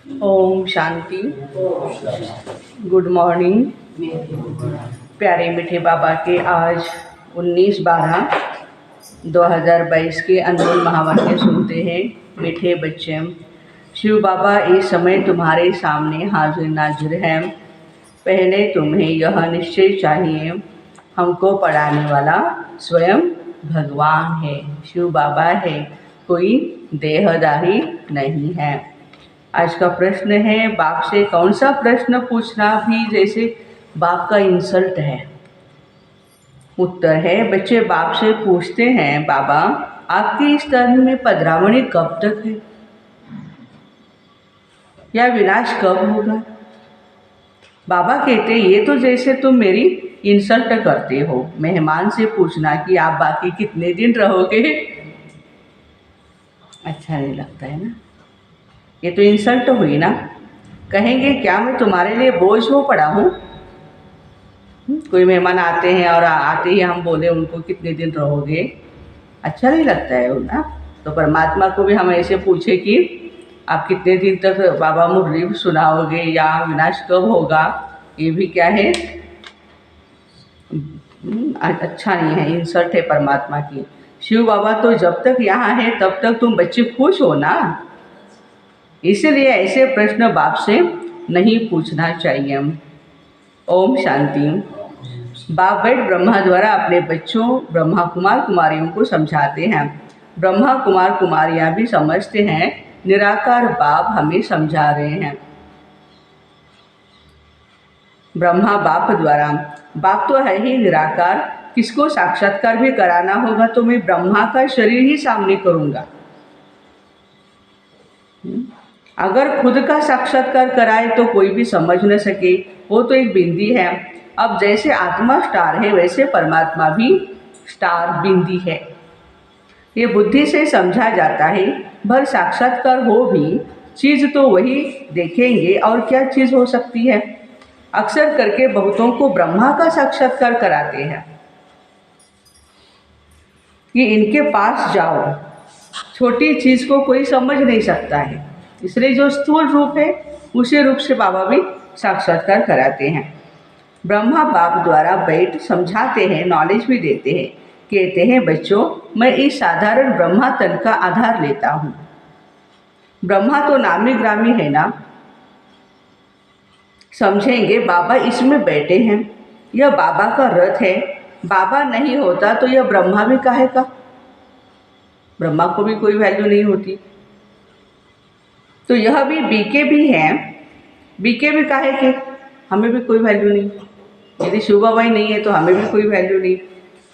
Om Shanti. Good morning. प्यारे मीठे बाबा के आज 19/12/2022 के अनमोल महावाक्य सुनते हैं। मीठे बच्चे, शिव बाबा इस समय तुम्हारे सामने हाजिर नाजिर हैं। पहले तुम्हें यह निश्चय चाहिए, हमको पढ़ाने वाला स्वयं भगवान है, शिव बाबा है, कोई देहधारी नहीं है। आज का प्रश्न है, बाप से कौन सा प्रश्न पूछना भी जैसे बाप का इंसल्ट है। उत्तर है, बच्चे बाप से पूछते हैं, बाबा आपकी इस धर्म में पधरावणी कब तक है या विनाश कब होगा। बाबा कहते, ये तो जैसे तुम मेरी इंसल्ट करते हो। मेहमान से पूछना कि आप बाकी कितने दिन रहोगे, अच्छा नहीं लगता है ना। ये तो इंसल्ट हुई ना। कहेंगे क्या मैं तुम्हारे लिए बोझ हो पड़ा हूँ। कोई मेहमान आते हैं और आते ही हम बोले उनको कितने दिन रहोगे, अच्छा नहीं लगता है ना। तो परमात्मा को भी हम ऐसे पूछे कि आप कितने दिन तक बाबा मुरली सुनाओगे या विनाश कब होगा, ये भी क्या है, अच्छा नहीं है, इंसल्ट है परमात्मा की। शिव बाबा तो जब तक यहाँ है तब तक तुम बच्चे खुश हो ना, इसलिए ऐसे प्रश्न बाप से नहीं पूछना चाहिए। ओम शांति। बाप बैठ ब्रह्मा द्वारा अपने बच्चों ब्रह्मा कुमार कुमारियों को समझाते हैं। ब्रह्मा कुमार कुमारियां भी समझते हैं, निराकार बाप हमें समझा रहे हैं। ब्रह्मा बाप द्वारा, बाप तो है ही निराकार, किसको साक्षात्कार भी कराना होगा तो मैं ब्रह्मा का शरीर ही सामने करूँगा। अगर खुद का साक्षात्कार कराए तो कोई भी समझ न सके, वो तो एक बिंदी है। अब जैसे आत्मा स्टार है वैसे परमात्मा भी स्टार बिंदी है। ये बुद्धि से समझा जाता है, भर साक्षात्कार हो भी चीज़ तो वही देखेंगे, और क्या चीज़ हो सकती है। अक्सर करके बहुतों को ब्रह्मा का साक्षात्कार कराते हैं कि इनके पास जाओ, छोटी चीज़ को कोई समझ नहीं सकता है, इसलिए जो स्थूल रूप है उसी रूप से बाबा भी साक्षात्कार कराते हैं। ब्रह्मा बाप द्वारा बैठ समझाते हैं, नॉलेज भी देते हैं। कहते हैं, बच्चों मैं इस साधारण ब्रह्मा तन का आधार लेता हूँ। ब्रह्मा तो नामी ग्रामी है ना। समझेंगे बाबा इसमें बैठे हैं, यह बाबा का रथ है, बाबा नहीं होता तो यह ब्रह्मा भी काहे का। ब्रह्मा को भी कोई वैल्यू नहीं होती, तो यह भी बीके भी हैं, बीके भी काहे के, हमें भी कोई वैल्यू नहीं। यदि शिव बाबा ही नहीं है तो हमें भी कोई वैल्यू नहीं।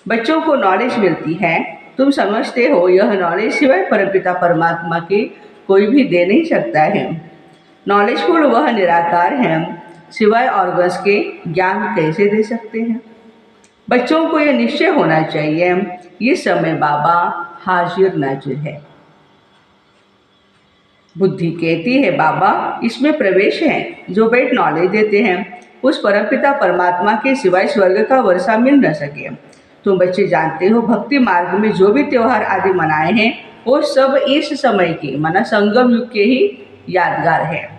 बच्चों को नॉलेज मिलती है, तुम समझते हो यह नॉलेज सिवाय परमपिता परमात्मा के कोई भी दे नहीं सकता है। नॉलेजफुल वह निराकार है, सिवाय ऑर्गन्स के ज्ञान कैसे दे सकते हैं। बच्चों को यह निश्चय होना चाहिए, इस समय बाबा हाजिर नाजिर है। बुद्धि कहती है बाबा इसमें प्रवेश है, जो बैठ नॉलेज देते हैं उस परमपिता परमात्मा के सिवाय स्वर्ग का वर्षा मिल न सके। तुम बच्चे जानते हो, भक्ति मार्ग में जो भी त्योहार आदि मनाए हैं वो सब इस समय के माना संगम युग के ही यादगार है।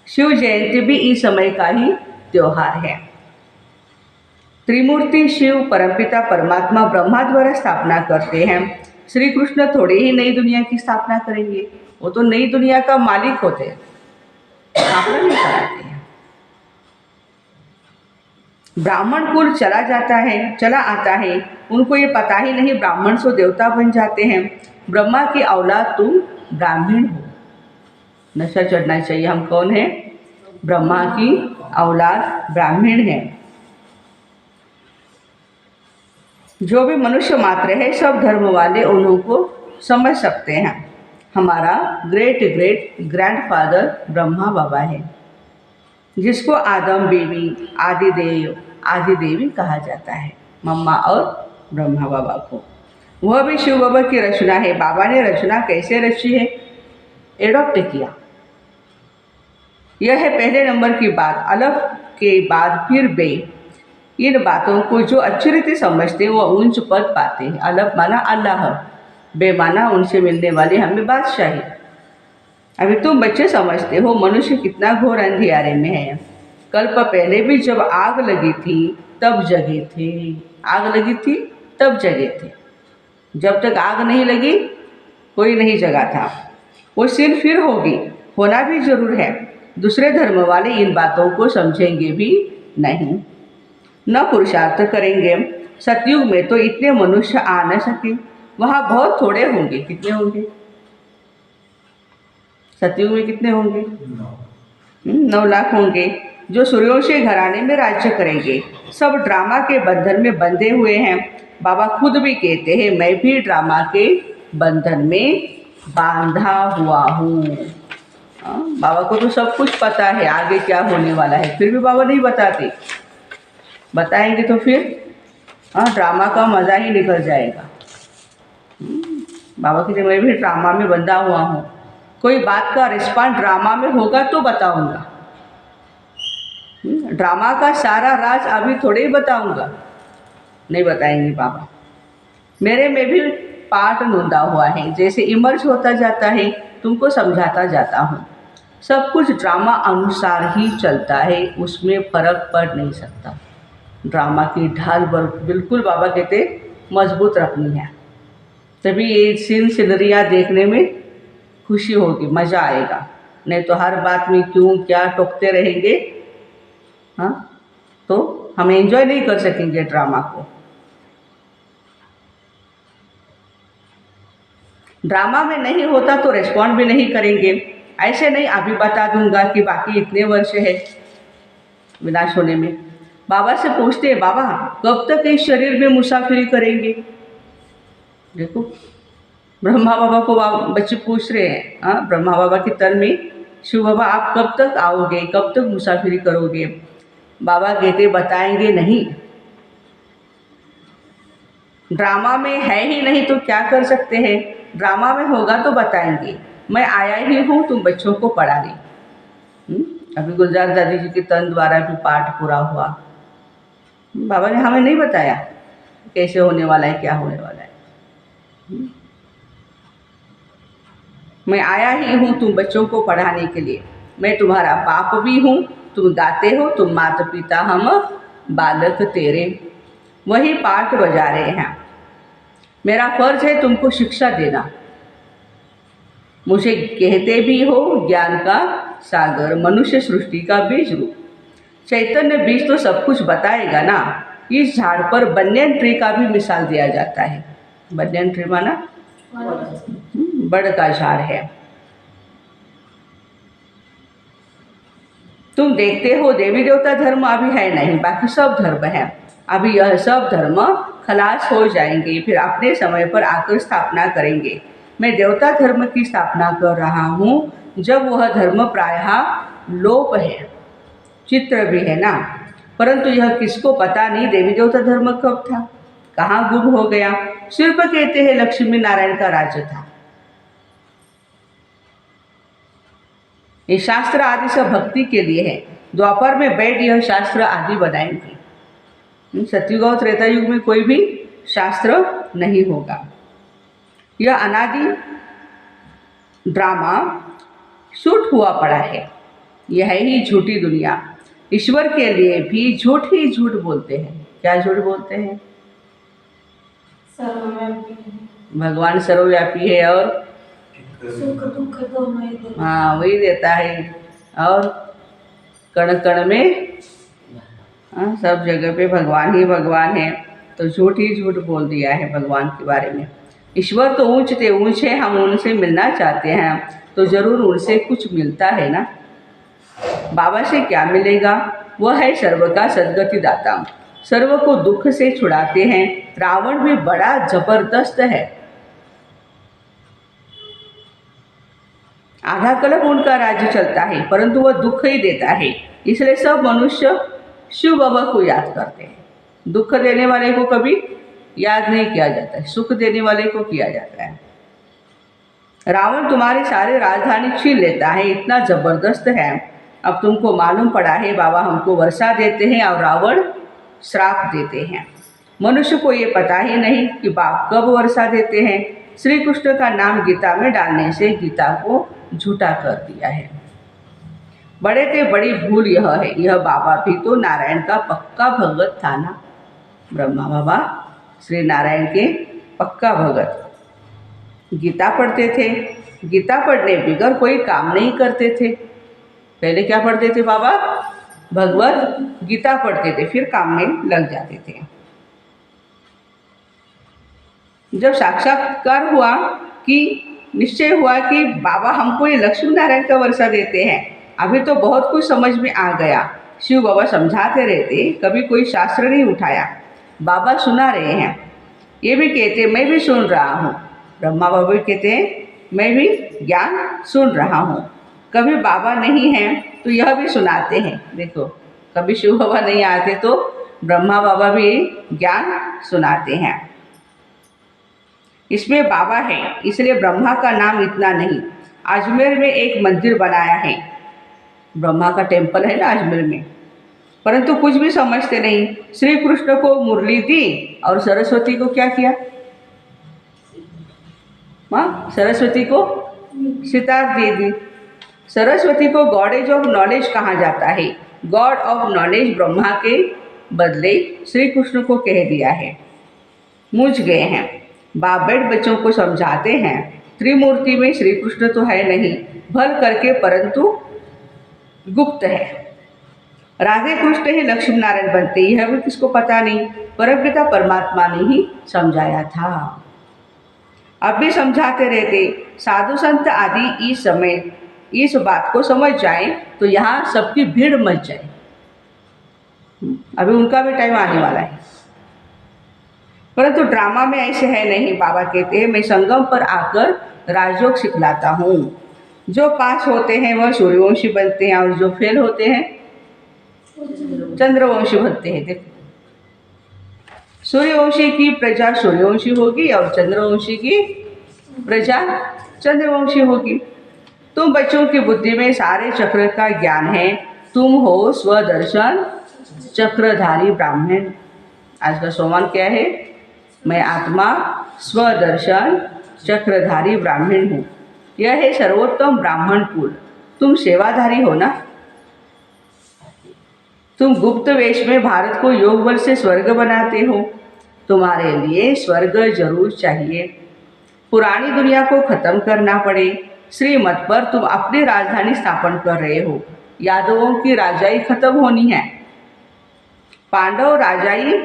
शिव जयंती भी इस समय का ही त्योहार है। त्रिमूर्ति शिव परमपिता परमात्मा ब्रह्मा द्वारा स्थापना करते हैं। श्री कृष्ण थोड़े ही नई दुनिया की स्थापना करेंगे, वो तो नई दुनिया का मालिक होते हैं, स्थापना नहीं कराते हैं। ब्राह्मण कुल चला जाता है, चला आता है, उनको ये पता ही नहीं ब्राह्मण से देवता बन जाते हैं। ब्रह्मा की औलाद तुम ब्राह्मण हो, नशा चढ़ना चाहिए। हम कौन है? ब्रह्मा की औलाद ब्राह्मण है। जो भी मनुष्य मात्र है सब धर्म वाले उनको समझ सकते हैं। हमारा ग्रेट ग्रेट ग्रैंडफादर ब्रह्मा बाबा है, जिसको आदम बेबी आदि देवी कहा जाता है, मम्मा और ब्रह्मा बाबा को। वह भी शिव बाबा की रचना है। बाबा ने रचना कैसे रची है? एडॉप्ट किया। यह है पहले नंबर की बात। अलग के बाद फिर बे, इन बातों को जो अच्छी रीति समझते हैं वो ऊंच पद पाते हैं। अलग माना अल्लाह, बे माना उनसे मिलने वाली हमें बादशाही। अभी तुम बच्चे समझते हो मनुष्य कितना घोर अंधियारे में है। कल्प पहले भी जब आग लगी थी तब जगे थे। आग लगी थी तब जगे थे। जब तक आग नहीं लगी कोई नहीं जगा था। वो सीन फिर होगी, होना भी जरूर है। दूसरे धर्म वाले इन बातों को समझेंगे भी नहीं, न पुरुषार्थ करेंगे। सतयुग में तो इतने मनुष्य आ न सके, वहाँ बहुत थोड़े होंगे। कितने होंगे सतयुग में? कितने होंगे? 9 लाख होंगे, जो सूर्यवंशी घराने में राज्य करेंगे। सब ड्रामा के बंधन में बंधे हुए हैं। बाबा खुद भी कहते हैं, मैं भी ड्रामा के बंधन में बांधा हुआ हूँ। बाबा को तो सब कुछ पता है आगे क्या होने वाला है, फिर भी बाबा नहीं बताते। बताएंगे तो फिर ड्रामा का मज़ा ही निकल जाएगा। बाबा कहते मैं भी ड्रामा में बंधा हुआ हूँ। कोई बात का रिस्पॉन्स ड्रामा में होगा तो बताऊंगा। ड्रामा का सारा राज अभी थोड़े ही बताऊंगा, नहीं बताएंगे बाबा। मेरे में भी पार्ट नोंदा हुआ है, जैसे इमर्ज होता जाता है तुमको समझाता जाता हूँ। सब कुछ ड्रामा अनुसार ही चलता है, उसमें फर्क पड़ नहीं सकता। ड्रामा की ढाल बिल्कुल बाबा कहते मजबूत रखनी है, तभी ये सीन सिनरियाँ देखने में खुशी होगी, मज़ा आएगा। नहीं तो हर बात में क्यों क्या टोकते रहेंगे, तो हम एंजॉय नहीं कर सकेंगे ड्रामा को। ड्रामा में नहीं होता तो रेस्पॉन्ड भी नहीं करेंगे। ऐसे नहीं अभी बता दूंगा कि बाकी इतने वर्ष है विनाश होने में। बाबा से पूछते हैं, बाबा कब तक इस शरीर में मुसाफिरी करेंगे? देखो ब्रह्मा बाबा को बच्चे पूछ रहे हैं, ब्रह्मा बाबा के तन में शिव बाबा आप कब तक आओगे, कब तक मुसाफिरी करोगे? बाबा कहते बताएंगे नहीं। ड्रामा में है ही नहीं तो क्या कर सकते हैं, ड्रामा में होगा तो बताएंगे। मैं आया ही हूँ तुम बच्चों को पढ़ाने। अभी गुलजार दादी जी के तन द्वारा भी पाठ पूरा हुआ। बाबा ने हमें नहीं बताया कैसे होने वाला है, क्या होने वाला है। मैं आया ही हूँ तुम बच्चों को पढ़ाने के लिए। मैं तुम्हारा बाप भी हूँ, तुम गाते हो, तुम माता पिता, हम बालक तेरे। वही पाठ बजा रहे हैं। मेरा फर्ज है तुमको शिक्षा देना। मुझे कहते भी हो ज्ञान का सागर, मनुष्य सृष्टि का बीज रूप। चैतन्य बीज तो सब कुछ बताएगा ना। इस झाड़ पर बनियन ट्री का भी मिसाल दिया जाता है। बनियन ट्री माना बड़ का झाड़ है। तुम देखते हो देवी देवता धर्म अभी है नहीं, बाकी सब धर्म है। अभी यह सब धर्म खलास हो जाएंगे, फिर अपने समय पर आकर स्थापना करेंगे। मैं देवता धर्म की स्थापना कर रहा हूँ, जब वह धर्म प्रायः लोप है। चित्र भी है ना, परंतु यह किसको पता नहीं देवी देवता धर्म कब था, कहाँ गुम हो गया। सिर्फ कहते हैं लक्ष्मी नारायण का राज्य था। ये शास्त्र आदि सब भक्ति के लिए है। द्वापर में बैठ यह शास्त्र आदि बनाएंगे। सतयुग और त्रेता युग में कोई भी शास्त्र नहीं होगा। यह अनादि ड्रामा शूट हुआ पड़ा है। यह ही झूठी दुनिया। ईश्वर के लिए भी झूठ ही झूठ बोलते हैं। क्या झूठ बोलते हैं? भगवान सर्वव्यापी है और सुख दुख दोनों हाँ वही देता है, और कण कण में सब जगह पे भगवान ही भगवान है। तो झूठ ही झूठ बोल दिया है भगवान के बारे में। ईश्वर तो ऊंचते ऊंचे, हम उनसे मिलना चाहते हैं तो ज़रूर उनसे कुछ मिलता है ना। बाबा से क्या मिलेगा? वह है सर्व का सद्गति दाता, सर्व को दुख से छुड़ाते हैं। रावण भी बड़ा जबरदस्त है। आधा कल्प उनका राज्य चलता है, परंतु वह दुख ही देता है। इसलिए सब मनुष्य शिव बाबा को याद करते हैं। दुख देने वाले को कभी याद नहीं किया जाता है, सुख देने वाले को किया जाता है। रावण तुम्हारी सारी राजधानी छीन लेता है, इतना जबरदस्त है। अब तुमको मालूम पड़ा है, बाबा हमको वर्षा देते हैं और रावण श्राप देते हैं। मनुष्य को ये पता ही नहीं कि बाप कब वर्षा देते हैं, श्री कृष्ण का नाम गीता में डालने से गीता को झूठा कर दिया है। बड़े ते बड़ी भूल यह है, यह बाबा भी तो नारायण का पक्का भगत था ना। ब्रह्मा बाबा श्री नारायण के पक्का भगत, गीता पढ़ते थे, गीता पढ़ने बगैर कोई काम नहीं करते थे। पहले क्या पढ़ते थे बाबा? भगवत गीता पढ़ते थे, फिर काम में लग जाते थे। जब साक्षात्कार हुआ कि निश्चय हुआ कि बाबा हमको ये लक्ष्मी नारायण का वर्षा देते हैं, अभी तो बहुत कुछ समझ में आ गया। शिव बाबा समझाते रहते, कभी कोई शास्त्र नहीं उठाया, बाबा सुना रहे हैं। ये भी कहते मैं भी सुन रहा हूँ। ब्रह्मा बाबा भी कहते हैं मैं भी ज्ञान सुन रहा हूँ। कभी बाबा नहीं हैं तो यह भी सुनाते हैं। देखो, कभी शिव बाबा नहीं आते तो ब्रह्मा बाबा भी ज्ञान सुनाते हैं। इसमें बाबा है, इसलिए ब्रह्मा का नाम इतना नहीं। अजमेर में एक मंदिर बनाया है, ब्रह्मा का टेम्पल है ना अजमेर में, परंतु कुछ भी समझते नहीं। श्री कृष्ण को मुरली दी और सरस्वती को क्या किया? हाँ, सरस्वती को सितार दे दी। सरस्वती को गॉडेज ऑफ नॉलेज कहा जाता है। गॉड ऑफ नॉलेज ब्रह्मा के बदले श्री कृष्ण को कह दिया है। मूझ गए हैं। बाप बेट बच्चों को समझाते हैं, त्रिमूर्ति में श्री कृष्ण तो है नहीं, भल करके परंतु गुप्त है। राधे कृष्ण ही लक्ष्मी नारायण बनते, यह भी किसको पता नहीं, परमपिता परमात्मा ने ही समझाया था। अब भी समझाते रहते। साधु संत आदि इस समय इस बात को समझ जाए तो यहाँ सबकी भीड़ मच जाए। अभी उनका भी टाइम आने वाला है, परंतु ड्रामा में ऐसे है नहीं। बाबा कहते हैं मैं संगम पर आकर राजयोग सिखलाता हूँ। जो पास होते हैं वह सूर्यवंशी बनते हैं और जो फेल होते हैं चंद्रवंशी बनते हैं। देखो, सूर्यवंशी की प्रजा सूर्यवंशी होगी और चंद्रवंशी की प्रजा चंद्रवंशी होगी। तुम बच्चों की बुद्धि में सारे चक्र का ज्ञान है। तुम हो स्वदर्शन चक्रधारी ब्राह्मण। आज का सोमवार क्या है? मैं आत्मा स्वदर्शन चक्रधारी ब्राह्मण हूँ। यह है सर्वोत्तम ब्राह्मण कुल। तुम सेवाधारी हो ना। तुम गुप्त वेश में भारत को योग बल से स्वर्ग बनाते हो। तुम्हारे लिए स्वर्ग जरूर चाहिए। पुरानी दुनिया को खत्म करना पड़े, श्रीमत पर तुम अपनी राजधानी स्थापन कर रहे हो। यादवों की राजाई खत्म होनी है, पांडव राजाई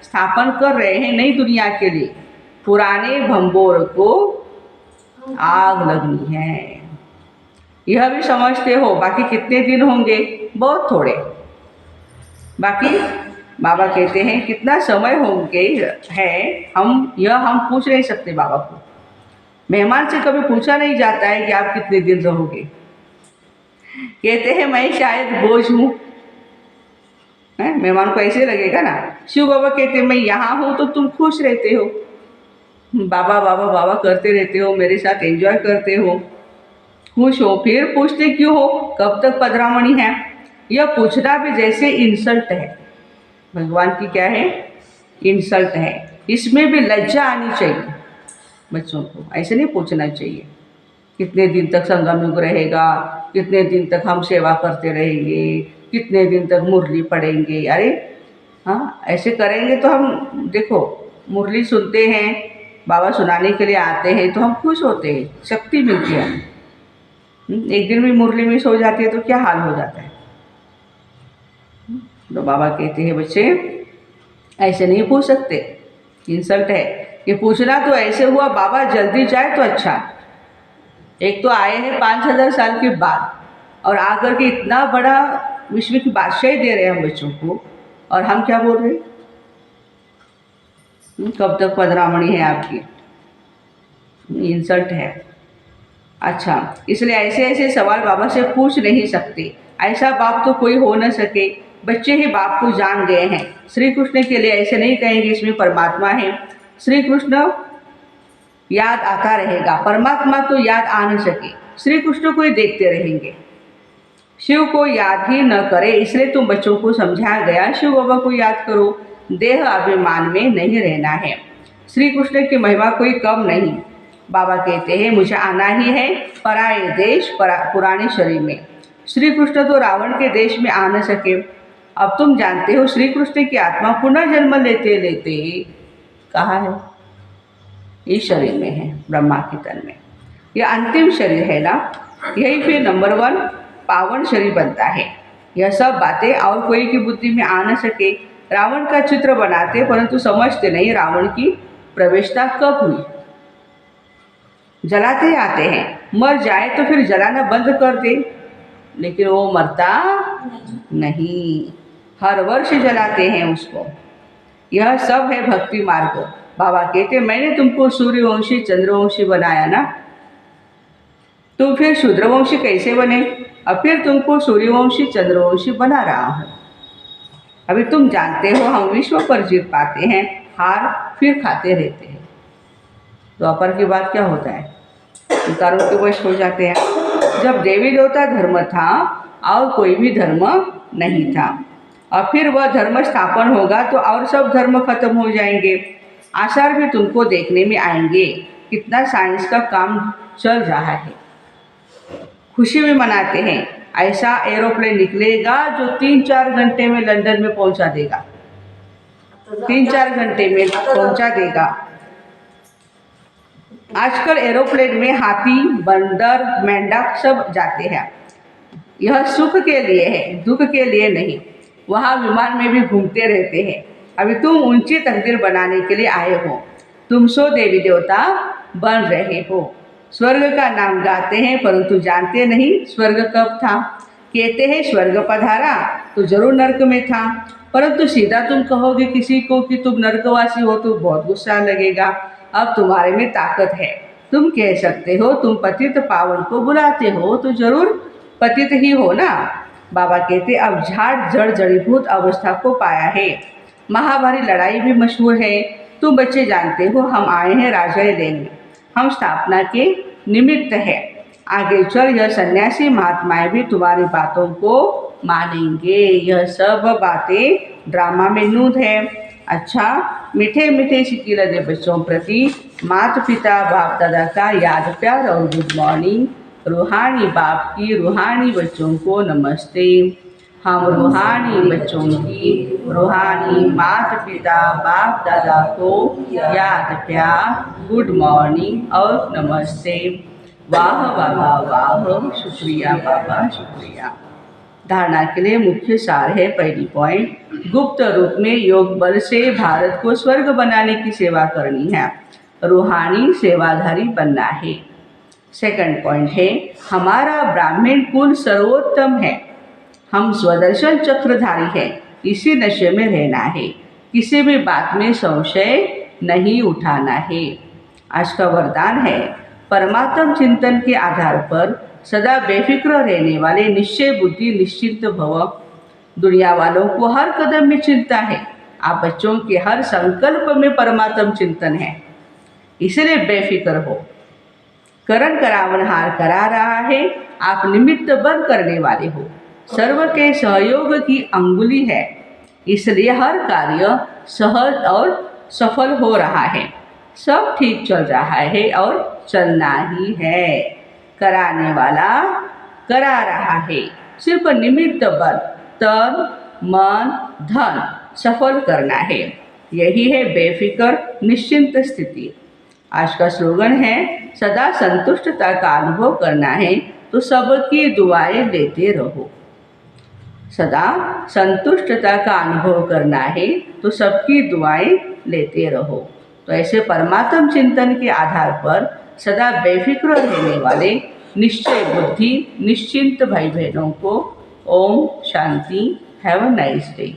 स्थापन कर रहे हैं नई दुनिया के लिए। पुराने भंबोर को आग लगनी है, यह भी समझते हो। बाकी कितने दिन होंगे? बहुत थोड़े। बाकी बाबा कहते हैं कितना समय होंगे है हम पूछ नहीं सकते बाबा को। मेहमान से कभी पूछा नहीं जाता है कि आप कितने दिन रहोगे। कहते हैं मैं शायद बोझ हूँ। मेहमान को ऐसे लगेगा ना। शिव बाबा कहते हैं मैं यहाँ हूँ तो तुम खुश रहते हो, बाबा बाबा बाबा करते रहते हो, मेरे साथ एंजॉय करते हो, खुश हो। फिर पूछते क्यों हो, कब तक पधरामणी है? यह पूछना भी जैसे इंसल्ट है। भगवान की क्या है? इंसल्ट है। इसमें भी लज्जा आनी चाहिए बच्चों को। ऐसे नहीं पूछना चाहिए कितने दिन तक संगम युग रहेगा, कितने दिन तक हम सेवा करते रहेंगे, कितने दिन तक मुरली पढ़ेंगे। अरे हाँ, ऐसे करेंगे तो हम देखो मुरली सुनते हैं, बाबा सुनाने के लिए आते हैं तो हम खुश होते हैं, शक्ति मिलती है। एक दिन भी मुरली मिस हो जाती है तो क्या हाल हो जाता है। तो बाबा कहते हैं बच्चे ऐसे नहीं पूछ सकते, इंसल्ट है। ये पूछना तो ऐसे हुआ बाबा जल्दी जाए तो अच्छा। एक तो आए हैं 5000 साल के बाद और आकर के इतना बड़ा विश्व की बादशाही दे रहे हैं हम बच्चों को, और हम क्या बोल रहे हैं कब तक पधरामणी है आपकी। इंसल्ट है। अच्छा, इसलिए ऐसे ऐसे सवाल बाबा से पूछ नहीं सकते। ऐसा बाप तो कोई हो न सके। बच्चे ही बाप को जान गए हैं। श्री कृष्ण के लिए ऐसे नहीं कहेंगे इसमें परमात्मा है। श्री कृष्ण याद आता रहेगा, परमात्मा तो याद आ न सके। श्री कृष्ण को ही देखते रहेंगे। शिव को याद ही न करे, इसलिए तुम बच्चों को समझाया गया शिव बाबा को याद करो। देह अभिमान में नहीं रहना है। श्री कृष्ण की महिमा कोई कम नहीं। बाबा कहते हैं मुझे आना ही है पराये देश पुराने शरीर में। श्री कृष्ण तो रावण के देश में आ न सके। अब तुम जानते हो श्री कृष्ण की आत्मा पुनर्जन्म लेते लेते कहाँ है? इस शरीर में है, ब्रह्मा के तन में। यह अंतिम शरीर है ना, यही फिर नंबर 1 पावन शरीर बनता है। यह सब बातें और कोई की बुद्धि में आ न सके। रावण का चित्र बनाते परंतु समझते नहीं रावण की प्रवेशता कब हुई। जलाते आते हैं, मर जाए तो फिर जलाना बंद कर दे, लेकिन वो मरता नहीं, हर वर्ष जलाते हैं उसको। यह सब है भक्ति मार्ग। बाबा कहते मैंने तुमको सूर्यवंशी चंद्रवंशी बनाया ना, तुम फिर शूद्रवंशी कैसे बने? अब फिर तुमको सूर्यवंशी चंद्रवंशी बना रहा हूँ। अभी तुम जानते हो हम विश्व पर जीत पाते हैं, हार फिर खाते रहते हैं। द्वापर के बाद क्या होता है? विकारों के वश हो जाते हैं। जब देवी देवता धर्म था और कोई भी धर्म नहीं था, और फिर वह धर्म स्थापन होगा तो और सब धर्म खत्म हो जाएंगे। आसार भी तुमको देखने में आएंगे कितना साइंस का काम चल रहा है। खुशी में मनाते हैं, ऐसा एरोप्लेन निकलेगा जो 3-4 घंटे में लंदन में पहुंचा देगा, 3-4 घंटे में पहुंचा देगा। आजकल एरोप्लेन में हाथी, बंदर, मेंढक सब जाते हैं। यह सुख के लिए है, दुख के लिए नहीं। वहाँ विमान में भी घूमते रहते हैं। अभी तुम ऊंची तकदीर बनाने के लिए आए हो। तुम सो देवी देवता बन रहे हो। स्वर्ग का नाम गाते हैं परंतु जानते नहीं स्वर्ग कब था। कहते हैं स्वर्ग पधारा तो जरूर नर्क में था, परंतु सीधा तुम कहोगे किसी को कि तुम नर्कवासी हो तो बहुत गुस्सा लगेगा। अब तुम्हारे में ताकत है, तुम कह सकते हो तुम पतित पावन को बुलाते हो तो जरूर पतित ही हो ना। बाबा कहते अब झाड़ जड़ जड़ीभूत अवस्था को पाया है। महाभारी लड़ाई भी मशहूर है। तुम बच्चे जानते हो हम आए हैं राजय लेने, हम स्थापना के निमित्त है। आगे चल यह सन्यासी महात्माएं भी तुम्हारी बातों को मानेंगे। यह सब बातें ड्रामा में नूद है। अच्छा, मीठे मीठे सिक्की लदे बच्चों प्रति माता पिता बाप दादा का याद प्यार और गुड मॉर्निंग। रूहानी बाप की रूहानी बच्चों को नमस्ते। हम रूहानी बच्चों की रूहानी माता पिता बाप दादा को याद प्यार, गुड मॉर्निंग और नमस्ते। वाह बाबा वाह, शुक्रिया बाबा शुक्रिया। धारणा के लिए मुख्य सार है। पहली पॉइंट, गुप्त रूप में योग बल से भारत को स्वर्ग बनाने की सेवा करनी है, रूहानी सेवाधारी बनना है। सेकंड पॉइंट है, हमारा ब्राह्मण कुल सर्वोत्तम है, हम स्वदर्शन चक्रधारी हैं, इसी नशे में रहना है, किसी भी बात में संशय नहीं उठाना है। आज का वरदान है, परमात्म चिंतन के आधार पर सदा बेफिक्र रहने वाले निश्चय बुद्धि निश्चिंत भव। दुनिया वालों को हर कदम में चिंता है, आप बच्चों के हर संकल्प में परमात्म चिंतन है, इसलिए बेफिक्र हो। करण करावनहार करा रहा है, आप निमित्त बन करने वाले हो, सर्व के सहयोग की अंगुली है, इसलिए हर कार्य सहज और सफल हो रहा है। सब ठीक चल रहा है और चलना ही है। कराने वाला करा रहा है, सिर्फ निमित्त बन तन मन धन सफल करना है। यही है बेफिक्र निश्चिंत स्थिति। आज का स्लोगन है, सदा संतुष्टता का अनुभव करना है तो सबकी दुआएं लेते रहो। सदा संतुष्टता का अनुभव करना है तो सबकी दुआएं लेते रहो। तो ऐसे परमात्म चिंतन के आधार पर सदा बेफिक्र रहने वाले निश्चय बुद्धि निश्चिंत भाई बहनों को ओम शांति। Have a nice day.